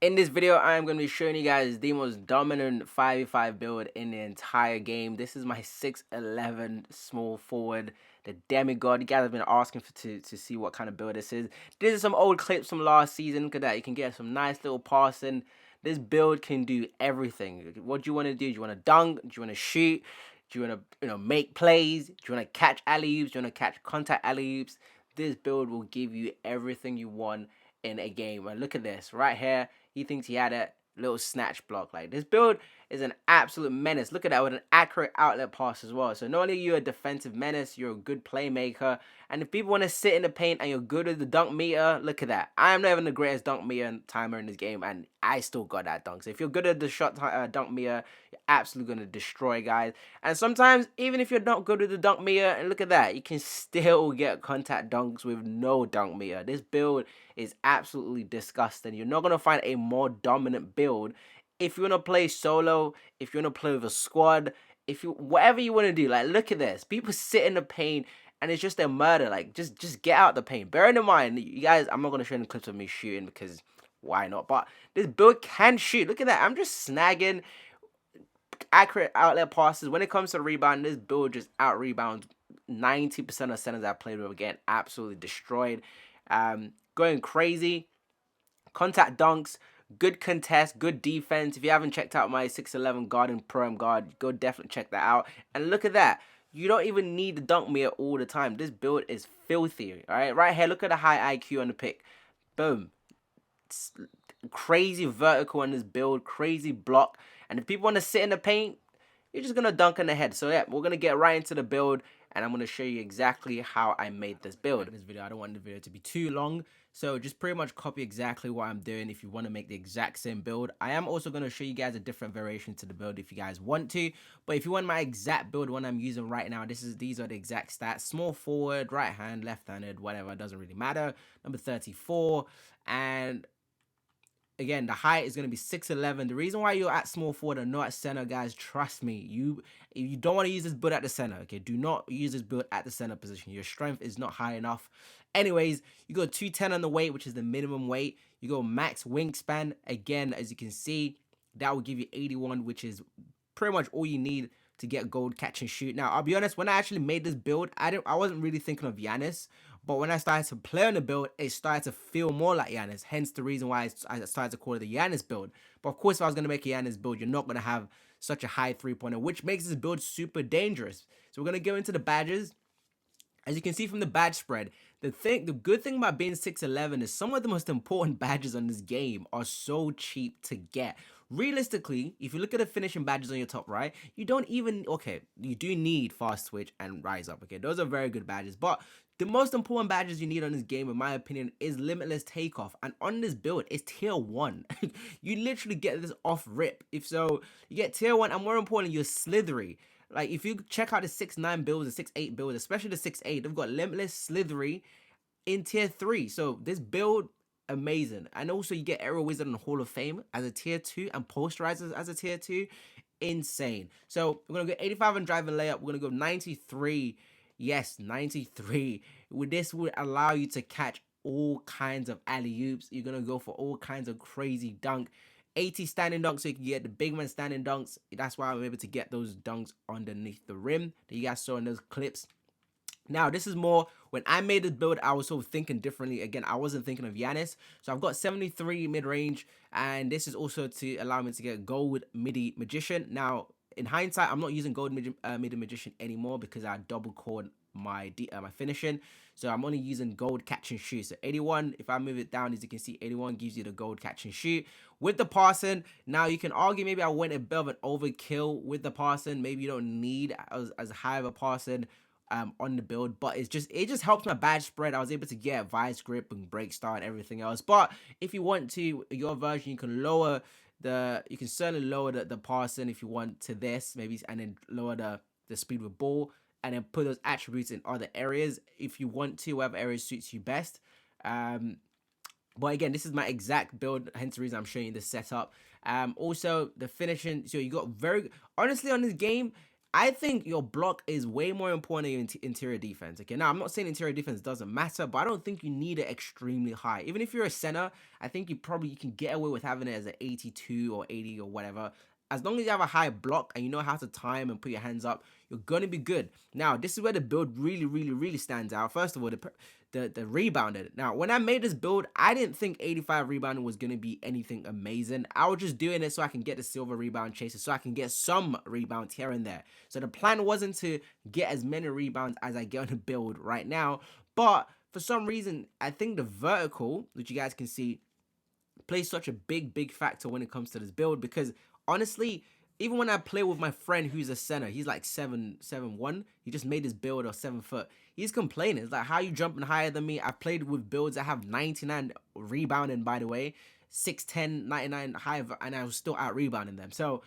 In this video, I am going to be showing you guys the most dominant 5v5 build in the entire game. This is my 6'11 small forward, the demigod. You guys have been asking to see what kind of build this is. These are some old clips from last season. Look at that. You can get some nice little passing. This build can do everything. What do you want to do? Do you want to dunk? Do you want to shoot? Do you want to make plays? Do you want to catch alley-oops? Do you want to catch contact alley-oops? This build will give you everything you want in a game. And look at this right here. He thinks he had a little snatch block. Like, this build is an absolute menace. Look at that with an accurate outlet pass as well. So not only are you a defensive menace, you're a good playmaker. And if people want to sit in the paint and you're good at the dunk meter, look at that. I am not even the greatest dunk meter timer in this game, and I still got that dunk. So if you're good at the dunk meter, you're absolutely going to destroy guys. And sometimes, even if you're not good at the dunk meter, and look at that, you can still get contact dunks with no dunk meter. This build is absolutely disgusting. You're not going to find a more dominant build. If you want to play solo, if you want to play with a squad, if you whatever you want to do, like, look at this. People sit in the paint and it's just a murder. Like, just get out the paint. Bearing in mind, you guys, I'm not going to show any clips of me shooting because why not? But this build can shoot. Look at that. I'm just snagging accurate outlet passes. When it comes to rebound, this build just out rebounds 90% of centers I've played with. Again, absolutely destroyed. Going crazy. Contact dunks, good contest, good defense. If you haven't checked out my 6'11 guard and Pro guard, go definitely check that out. And look at that. You don't even need the dunk meter all the time. This build is filthy. All right, right here, look at the high IQ on the pick. Boom. It's crazy vertical on this build, crazy block. And if people want to sit in the paint, you're just going to dunk in the head. So yeah, we're going to get right into the build, and I'm going to show you exactly how I made this build. In this video, I don't want the video to be too long, so just pretty much copy exactly what I'm doing if you want to make the exact same build. I am also going to show you guys a different variation to the build if you guys want to, but if you want my exact build, one I'm using right now, these are the exact stats. Small forward, right hand, left-handed, whatever, it doesn't really matter. Number 34, and again, the height is going to be 6'11". The reason why you're at small forward and not at center, guys, trust me, you don't want to use this build at the center, okay? Do not use this build at the center position. Your strength is not high enough. Anyways, you go 210 on the weight, which is the minimum weight. You go max wingspan. Again, as you can see, that will give you 81, which is pretty much all you need to get gold catch and shoot. Now, I'll be honest, when I actually made this build, I wasn't really thinking of Giannis. But when I started to play on the build, it started to feel more like Giannis. Hence the reason why I started to call it the Giannis build. But of course, if I was going to make a Giannis build, you're not going to have such a high three-pointer, which makes this build super dangerous. So we're going to go into the badges. As you can see from the badge spread, the good thing about being 6'11 is some of the most important badges on this game are so cheap to get. Realistically, if you look at the finishing badges on your top right, you don't even, okay, you do need fast switch and rise up, okay? Those are very good badges, but the most important badges you need on this game, in my opinion, is limitless takeoff. And on this build, it's tier 1. You literally get this off rip. If so, you get tier 1, and more importantly, you're slithery. Like, if you check out the 6'9 builds, the 6'8 builds, especially the 6'8, they've got limitless slithery in tier 3. So this build, amazing. And also you get Aerial Wizard and Hall of Fame as a tier 2 and Posterizer as a tier 2. Insane. So we're going to go 85 on drive and layup. We're going to go 93. Yes, 93. This would allow you to catch all kinds of alley-oops. You're going to go for all kinds of crazy dunk. 80 standing dunks, so you can get the big man standing dunks. That's why I'm able to get those dunks underneath the rim that you guys saw in those clips. Now, this is more, when I made this build, I was sort of thinking differently. Again, I wasn't thinking of Giannis. So I've got 73 mid-range, and this is also to allow me to get gold midi magician. Now, in hindsight, I'm not using gold midi magician anymore because I double cored my finishing. So I'm only using gold catch and shoot. So 81, if I move it down, as you can see, 81 gives you the gold catch and shoot. With the passing, now you can argue maybe I went a bit of an overkill with the passing. Maybe you don't need as high of a passing on the build, but it just helps my badge spread. I was able to get vice grip and break star and everything else. But if you want to, your version, you can certainly lower the passing if you want to this, maybe, and then lower the speed with ball, and then put those attributes in other areas if you want to, whatever area suits you best. But again, this is my exact build, hence the reason I'm showing you the setup. Also, the finishing, so you got honestly, on this game, I think your block is way more important than your interior defense. Okay, now I'm not saying interior defense doesn't matter, but I don't think you need it extremely high. Even if you're a center, I think you can get away with having it as an 82 or 80 or whatever. As long as you have a high block and you know how to time and put your hands up, you're gonna be good. Now, this is where the build really stands out. First of all, the rebounded. Now, when I made this build, I didn't think 85 rebounding was gonna be anything amazing. I was just doing it so I can get the silver rebound chases, so I can get some rebounds here and there. So the plan wasn't to get as many rebounds as I get on the build right now, but for some reason, I think the vertical, which you guys can see, plays such a big factor when it comes to this build, because honestly, even when I play with my friend who's a center, he's like 7'1", he just made this build of 7 foot. He's complaining. It's like, how you jumping higher than me? I've played with builds that have 99 rebounding, by the way, 6'10", 99 high, and I was still out rebounding them. So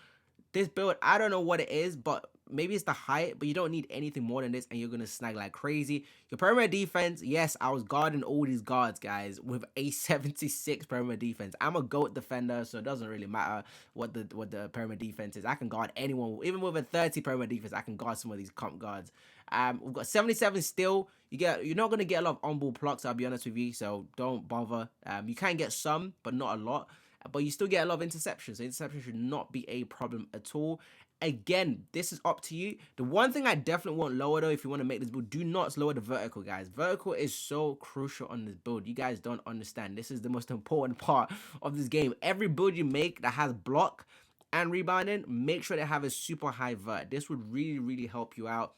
this build, I don't know what it is, but maybe it's the height, but you don't need anything more than this, and you're going to snag like crazy. Your perimeter defense, yes, I was guarding all these guards, guys, with a 76 perimeter defense. I'm a GOAT defender, so it doesn't really matter what the perimeter defense is. I can guard anyone. Even with a 30 perimeter defense, I can guard some of these comp guards. We've got 77 still. You're not going to get a lot of on-ball blocks, I'll be honest with you, so don't bother. You can get some, but not a lot. But you still get a lot of interceptions. So interception should not be a problem at all. Again, this is up to you. The one thing I definitely won't lower, though, if you want to make this build, do not lower the vertical, guys. Vertical is so crucial on this build. You guys don't understand. This is the most important part of this game. Every build you make that has block and rebounding, make sure they have a super high vert. This would really help you out.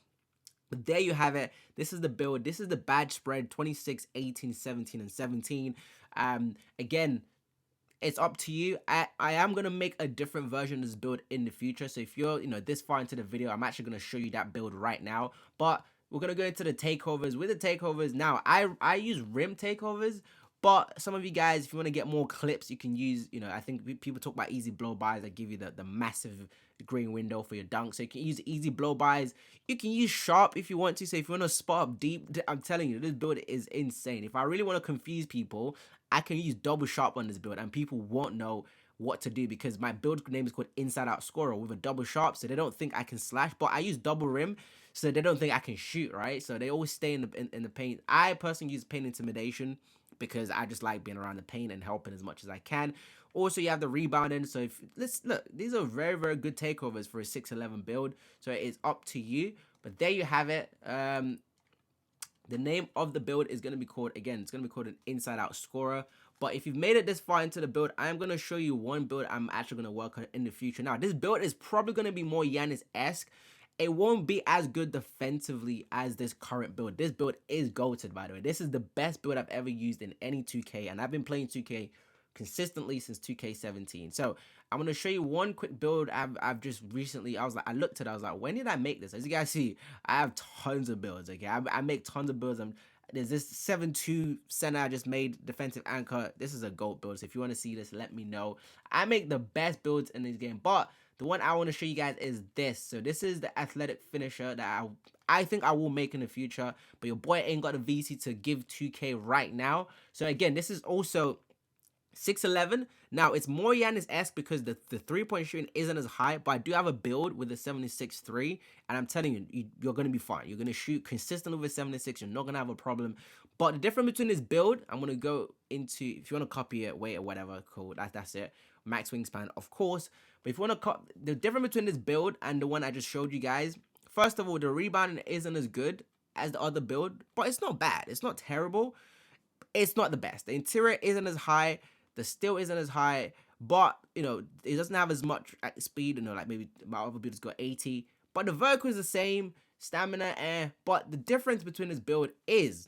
But there you have it. This is the build. This is the badge spread, 26, 18, 17, and 17. Again, it's up to you. I am going to make a different version of this build in the future. So if you're, this far into the video, I'm actually going to show you that build right now. But we're going to go into the takeovers. With the takeovers, now, I use rim takeovers. But some of you guys, if you want to get more clips, you can use, I think people talk about easy blow-bys that give you the massive green window for your dunk. So you can use easy blow-bys. You can use sharp if you want to. So if you want to spot up deep, I'm telling you, this build is insane. If I really want to confuse people, I can use double sharp on this build and people won't know what to do, because my build name is called Inside Out Scorer with a double sharp, so they don't think I can slash. But I use double rim, so they don't think I can shoot, right? So they always stay in the paint. I personally use paint intimidation because I just like being around the paint and helping as much as I can. Also, you have the rebounding. So let's look, these are very good takeovers for a 6'11 build. So it is up to you. But there you have it. The name of the build is going to be called, again, it's going to be called an Inside Out Scorer. But if you've made it this far into the build, I am going to show you one build I'm actually going to work on in the future. Now, this build is probably going to be more Giannis-esque. It won't be as good defensively as this current build. This build is goated, by the way. This is the best build I've ever used in any 2K, and I've been playing 2K consistently since 2K17. So I'm going to show you one quick build I've just recently, I looked at it, I was like, when did I make this? As you guys see, I have tons of builds, okay? I make tons of builds. There's this 7-2 center I just made, defensive anchor. This is a GOAT build, so if you want to see this, let me know. I make the best builds in this game, but the one I want to show you guys is this. So this is the athletic finisher that I think I will make in the future, but your boy ain't got the VC to give 2K right now. So again, this is also 6'11". Now, it's more Giannis-esque because the three-point shooting isn't as high, but I do have a build with a 76-3, and I'm telling you, you're going to be fine. You're going to shoot consistently with a 76. You're not going to have a problem. But the difference between this build, I'm going to go into, if you want to copy it, weight or whatever, cool, that's it. Max wingspan, of course. But if you want to copy, the difference between this build and the one I just showed you guys, first of all, the rebounding isn't as good as the other build, but it's not bad. It's not terrible. It's not the best. The interior isn't as high. The steal isn't as high, but, it doesn't have as much speed, like maybe my other build's got 80, but the vertical is the same, stamina, but the difference between this build is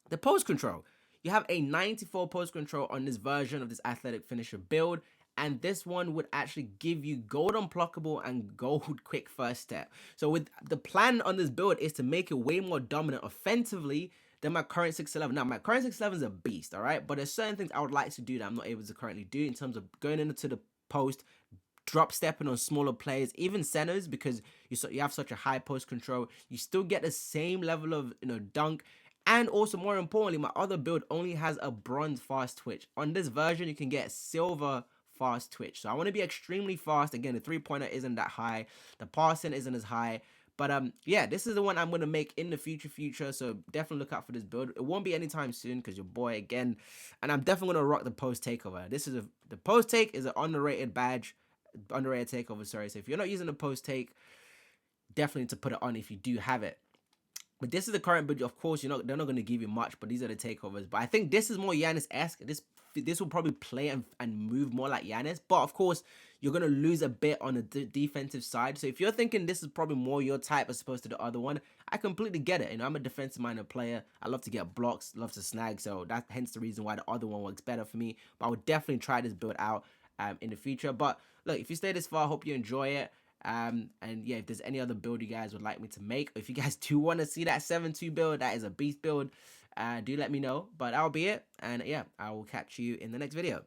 the post control. You have a 94 post control on this version of this athletic finisher build, and this one would actually give you gold unblockable and gold quick first step. So with the plan on this build is to make it way more dominant offensively than my current 6'11". Now, my current 6'11 is a beast, all right? But there's certain things I would like to do that I'm not able to currently do in terms of going into the post, drop stepping on smaller players, even centers, because you have such a high post control. You still get the same level of, dunk. And also, more importantly, my other build only has a bronze fast twitch. On this version, you can get silver fast twitch. So I want to be extremely fast. Again, the three-pointer isn't that high. The passing isn't as high. But yeah, this is the one I'm going to make in the future. So definitely look out for this build. It won't be anytime soon because your boy, again, and I'm definitely going to rock the post takeover. The post take is an underrated badge. Underrated takeover, sorry. So if you're not using the post take, definitely to put it on if you do have it. But this is the current build. Of course, they're not going to give you much, but these are the takeovers. But I think this is more Giannis-esque. This will probably play and move more like Giannis. But of course, you're going to lose a bit on the defensive side. So if you're thinking this is probably more your type as opposed to the other one, I completely get it. I'm a defensive-minded player. I love to get blocks, love to snag. So that's hence the reason why the other one works better for me. But I would definitely try this build out in the future. But look, if you stay this far, I hope you enjoy it. And yeah, if there's any other build you guys would like me to make, if you guys do want to see that 7-2 build, that is a beast build, do let me know. But that'll be it, and yeah, I will catch you in the next video.